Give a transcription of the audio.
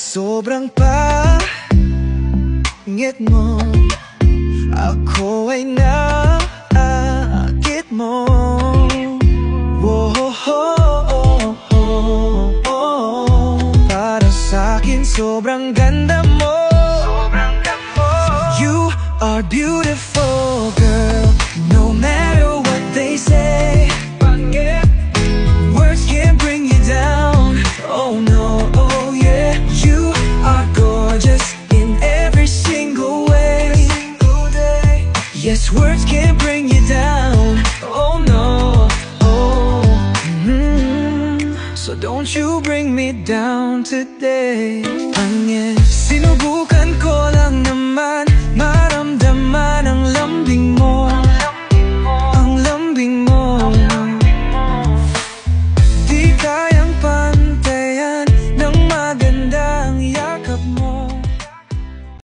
Sobrang pangit mo, ako ay naakit mo. Para sa'kin sobrang ganda mo. You are beautiful, girl, no matter what they say. Words can't bring you down, oh no, oh yeah. You are gorgeous in every single way. Yes, words can't bring you down, oh no, oh. So don't you bring me down today. Sinubukan ko lang naman